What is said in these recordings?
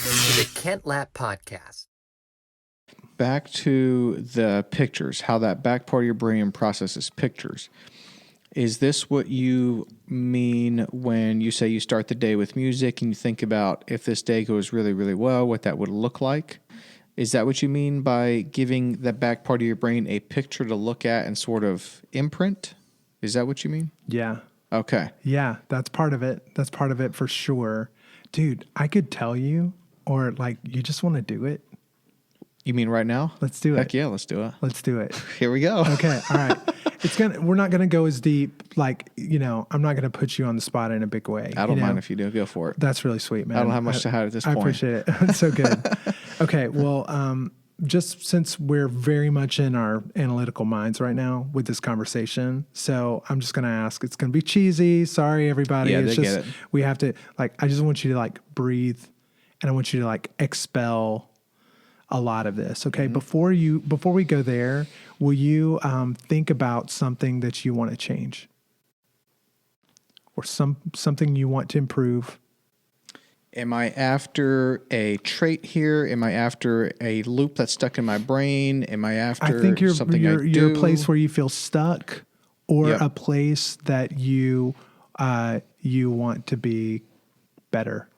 Welcome to the Kent Lapp Podcast. Back to the pictures, how that back part of your brain processes pictures. Is this what you mean when you say you start the day with music and you think about if this day goes really, really well, what that would look like? Is that what you mean by giving the back part of your brain a picture to look at and sort of imprint? Is that what you mean? Yeah. Okay. Yeah, that's part of it. That's part of it for sure. Dude, I could tell you, or like you just want to do it. You mean right now? Let's do it. Heck yeah, let's do it. Let's do it. Here we go. Okay. All right. We're not going to go as deep. Like, I'm not going to put you on the spot in a big way. I don't mind if you do. Go for it. That's really sweet, man. I don't have much to hide at this point. I appreciate it. It's so good. Okay. Well, just since we're very much in our analytical minds right now with this conversation, so I'm just going to ask, it's going to be cheesy. Sorry, everybody. Yeah, it's they just, get it. we have to, I just want you to breathe, and I want you to expel a lot of this. Okay. Mm-hmm. Before we go there, will you think about something that you want to change or something you want to improve? Am I after a trait here? Am I after a loop that's stuck in my brain? Am I after something I do? You're a place where you feel stuck, or Yep. a place that you want to be better.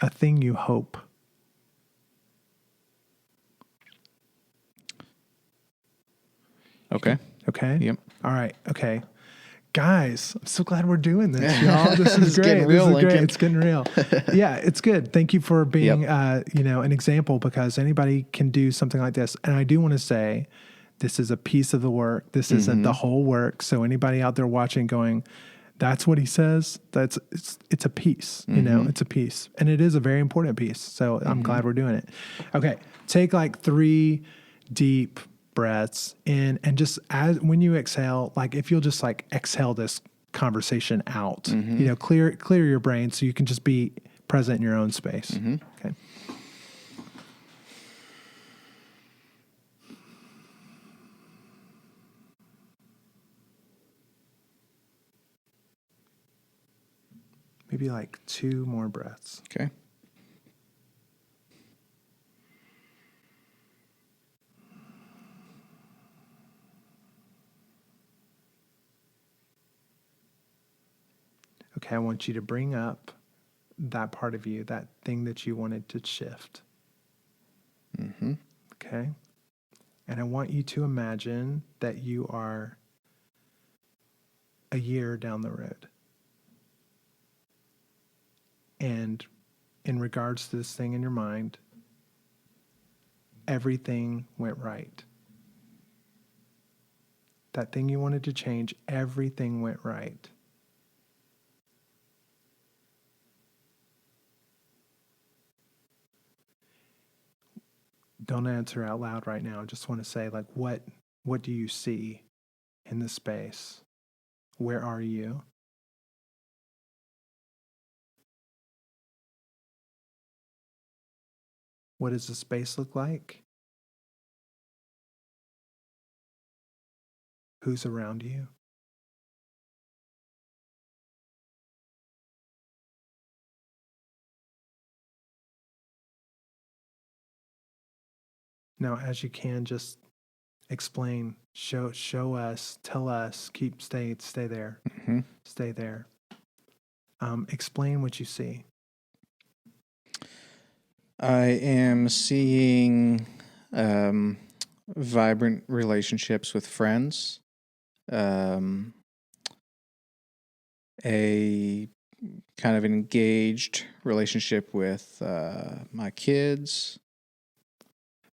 A thing you hope. Okay. Okay. Yep. All right. Okay. Guys, I'm so glad we're doing this, y'all. This is It's great. getting real, This is great. Lincoln. It's getting real. Yeah, it's good. Thank you for being, an example, because anybody can do something like this. And I do want to say, this is a piece of the work. This isn't the whole work. So anybody out there watching, going, "That's what he says." It's a piece. It's a piece, and it is a very important piece. So I'm glad we're doing it. Okay, take 3 deep breaths in, and just when you exhale, if you'll just exhale this conversation out, clear your brain so you can just be present in your own space. Okay. Maybe 2 more breaths. Okay. Okay, I want you to bring up that part of you, that thing that you wanted to shift. Okay? And I want you to imagine that you are a year down the road. And in regards to this thing in your mind, everything went right. That thing you wanted to change, everything went right. Don't answer out loud right now. I just want to say, what do you see in the space? Where are you? What does the space look like? Who's around you? Now, as you can, just explain, show us, tell us, stay there, stay there. Explain what you see. I am seeing vibrant relationships with friends, a kind of engaged relationship with my kids.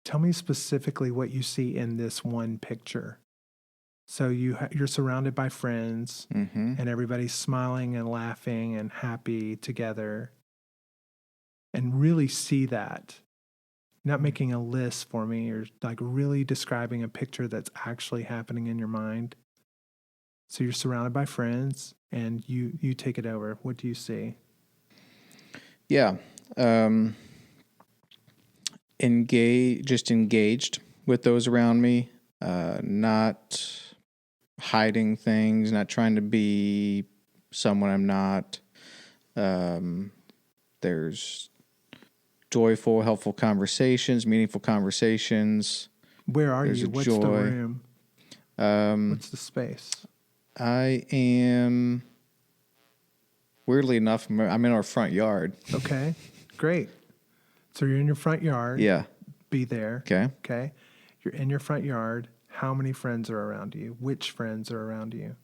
Tell me specifically what you see in this one picture. So you're surrounded by friends, and everybody's smiling and laughing and happy together. And really see that. Not making a list for me, or really describing a picture that's actually happening in your mind. So you're surrounded by friends, and you take it over. What do you see? Yeah. Engaged with those around me, not hiding things, not trying to be some when I'm not. There's joyful, helpful conversations, meaningful conversations. Where are There's you? a What's joy. the room? What's the space? I am, weirdly enough, I'm in our front yard. Okay, great. So you're in your front yard. Yeah. Be there. Okay. Okay. You're in your front yard. How many friends are around you? Which friends are around you?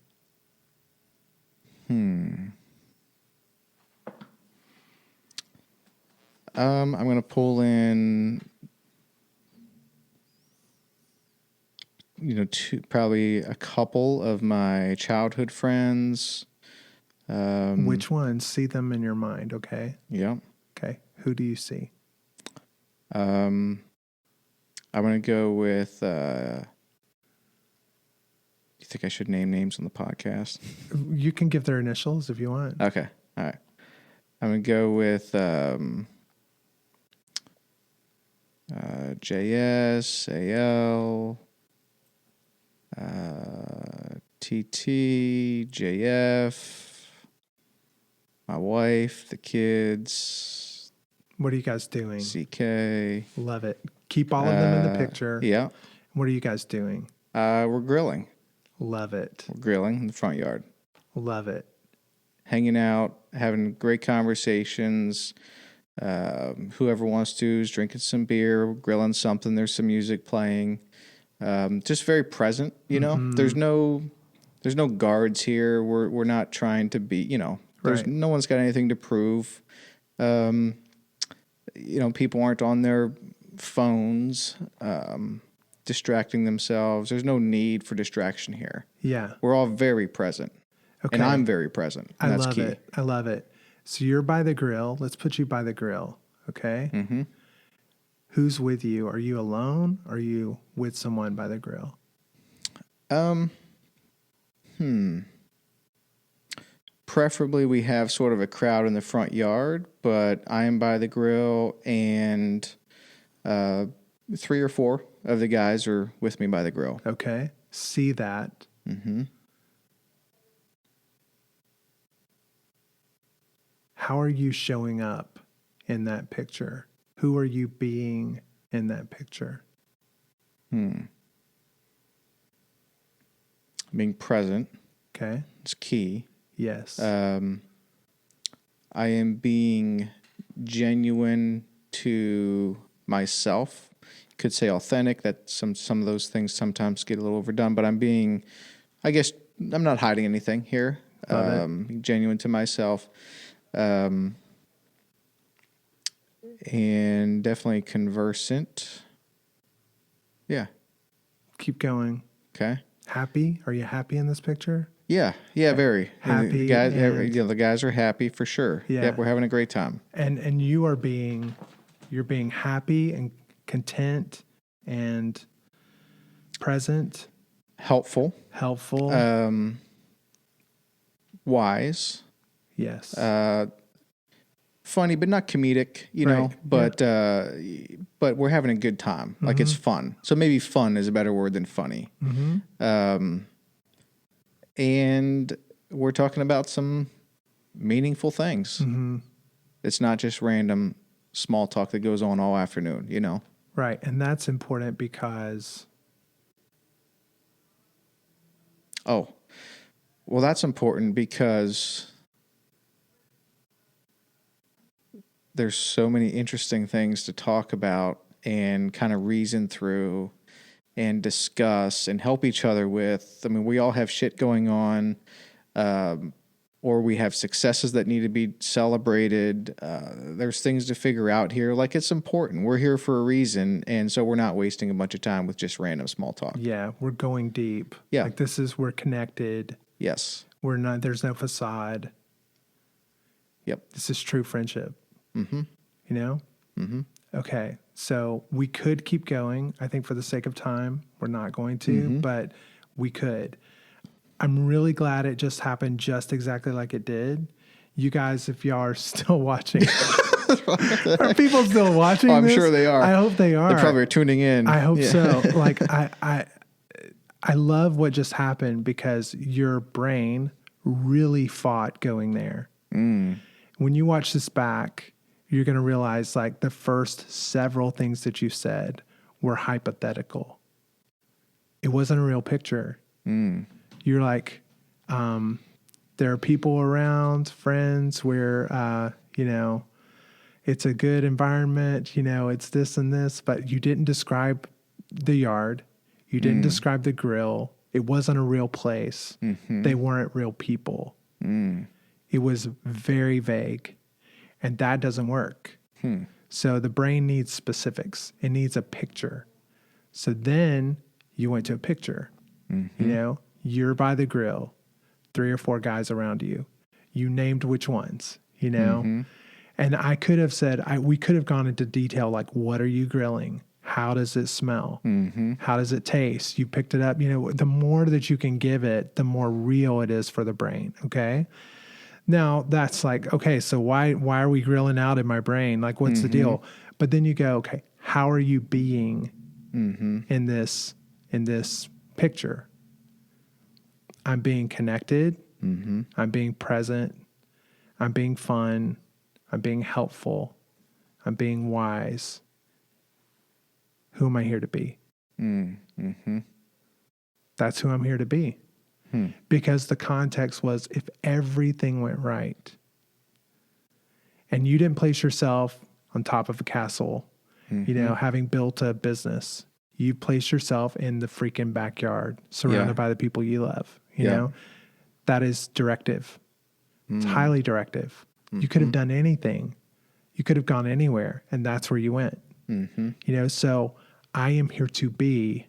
I'm going to pull in, probably a couple of my childhood friends. Which ones? See them in your mind, okay? Yeah. Okay. Who do you see? I'm going to go with, you think I should name names on the podcast? You can give their initials if you want. Okay. All right. I'm going to go with JS, AL, TT, JF, my wife, the kids, What are you guys doing? CK. Love it. Keep all of them in the picture. Yeah. What are you guys doing? We're grilling. Love it. We're grilling in the front yard. Love it. Hanging out, having great conversations. Whoever wants to is drinking some beer, grilling something. There's some music playing. Just very present, you know. There's no guards here. We're not trying to be, There's Right. no one's got anything to prove. People aren't on their phones, distracting themselves. There's no need for distraction here. Yeah. We're all very present. Okay. And I'm very present. And I that's love key. it. I love it. So you're by the grill. Let's put you by the grill. Okay. Mm-hmm. Who's with you? Are you alone? Are you with someone by the grill? Preferably we have sort of a crowd in the front yard, but I am by the grill and 3 or 4 of the guys are with me by the grill. Okay. See that. Mm-hmm. How are you showing up in that picture? Who are you being in that picture? Being present Okay. is key. Yes. I am being genuine to myself. Could say authentic. That some of those things sometimes get a little overdone, but I'm being, I guess, I'm not hiding anything here. Love Genuine to myself. And definitely conversant. Yeah. Keep going. Okay. Happy? Are you happy in this picture? Yeah. Yeah. Very Happy The guys. and- The guys are happy for sure. Yeah. Yep, we're having a great time. And you're being happy and content and present, Helpful. helpful. Wise. Yes. Funny, but not comedic, know. Right. But we're having a good time. Like it's fun. So maybe fun is a better word than funny. And we're talking about some meaningful things. It's not just random small talk that goes on all afternoon, Right. And that's important because Oh, well, that's important because there's so many interesting things to talk about and kind of reason through and discuss and help each other with. I mean, we all have shit going on, or we have successes that need to be celebrated. There's things to figure out here. Like, it's important. We're here for a reason, and so we're not wasting a bunch of time with just random small talk. yeah, we're going deep. Yeah. Like we're connected. Yes. We're not, there's no facade. Yep. This is true friendship. Mm-hmm. You know? Mm-hmm. Okay. So we could keep going. I think for the sake of time, we're not going to, but we could. I'm really glad it just happened just exactly like it did. You guys, if y'all are still watching, are people still watching Oh, I'm this? sure they are. I hope they are. They probably are tuning in. I hope Yeah. so. Like I love what just happened because your brain really fought going there. When you watch this back, you're going to realize like the first several things that you said were hypothetical. It wasn't a real picture. You're like, there are people around, friends where, it's a good environment, it's this and this, but you didn't describe the yard. You didn't describe the grill. It wasn't a real place. They weren't real people. It was very vague, and that doesn't work. So the brain needs specifics. It needs a picture. So then you went to a picture. You're by the grill, 3 or 4 guys around you. You named which ones, And I could have said, we could have gone into detail, like, what are you grilling? How does it smell? How does it taste? You picked it up. The more that you can give it, the more real it is for the brain. Okay. Now that's like, okay, so why are we grilling out in my brain? Like, what's the deal? But then you go, okay, how are you being in this picture? I'm being connected. I'm being present. I'm being fun. I'm being helpful. I'm being wise. Who am I here to be? That's who I'm here to be. Because the context was, if everything went right and you didn't place yourself on top of a castle, having built a business, you place yourself in the freaking backyard surrounded by the people you love. You know, that is directive. It's highly directive. You could have done anything. You could have gone anywhere, and that's where you went. So I am here to be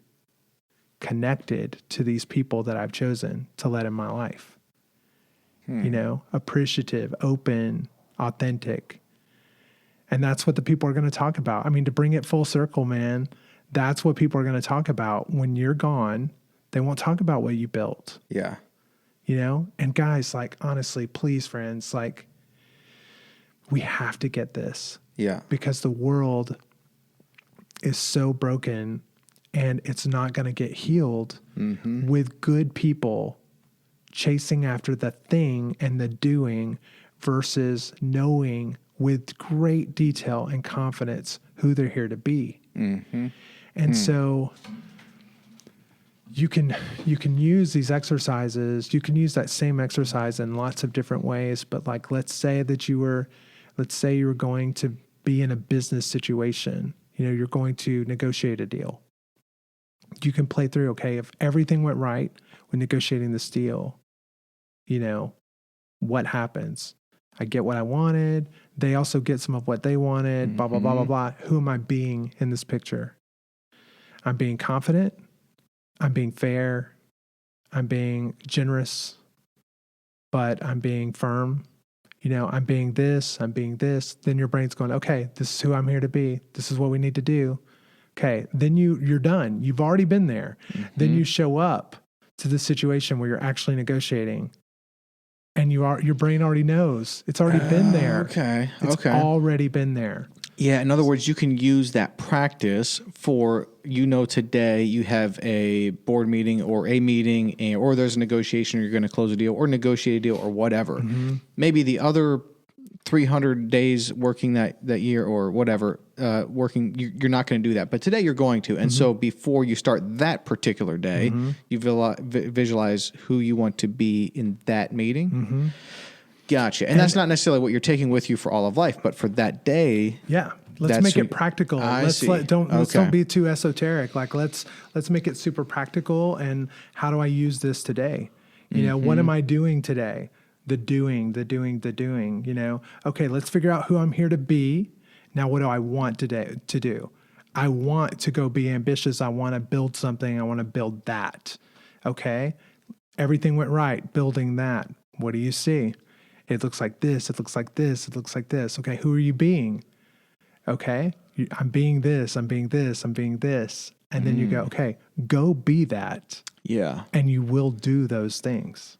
connected to these people that I've chosen to let in my life. Appreciative, open, authentic. And that's what the people are going to talk about. I mean, to bring it full circle, man, that's what people are going to talk about. When you're gone, they won't talk about what you built. Yeah. And guys, like, honestly, please, friends, like, we have to get this. Yeah. Because the world is so broken, and it's not going to get healed with good people chasing after the thing and the doing versus knowing with great detail and confidence who they're here to be. And so you can use these exercises. You can use that same exercise in lots of different ways. But like, let's say you were going to be in a business situation. You're going to negotiate a deal. You can play through, okay, if everything went right when negotiating this deal, what happens? I get what I wanted. They also get some of what they wanted, blah, blah, blah, blah, blah. Who am I being in this picture? I'm being confident. I'm being fair. I'm being generous, but I'm being firm. I'm being this. I'm being this. Then your brain's going, okay, this is who I'm here to be. This is what we need to do. Okay, then you're done. You've already been there. Then you show up to the situation where you're actually negotiating, and your brain already knows. It's already been there. Okay. It's already been there. Yeah. In other words, you can use that practice for, today you have a board meeting or a meeting, or there's a negotiation, or you're going to close a deal or negotiate a deal or whatever. Maybe the other 300 days working that year or whatever, you're not going to do that. But today you're going to. And so before you start that particular day, you visualize who you want to be in that meeting. Gotcha. And that's not necessarily what you're taking with you for all of life, but for that day. Yeah. Let's make it practical. Let's don't be too esoteric. Like, let's make it super practical. And how do I use this today? What am I doing today? The doing. Okay, let's figure out who I'm here to be. Now, what do I want today to do? I want to go be ambitious. I want to build something. I want to build that. Okay, everything went right, building that. What do you see? It looks like this. It looks like this. It looks like this. Okay, who are you being? Okay, I'm being this. I'm being this. I'm being this. And then you go, okay, go be that. Yeah. And you will do those things.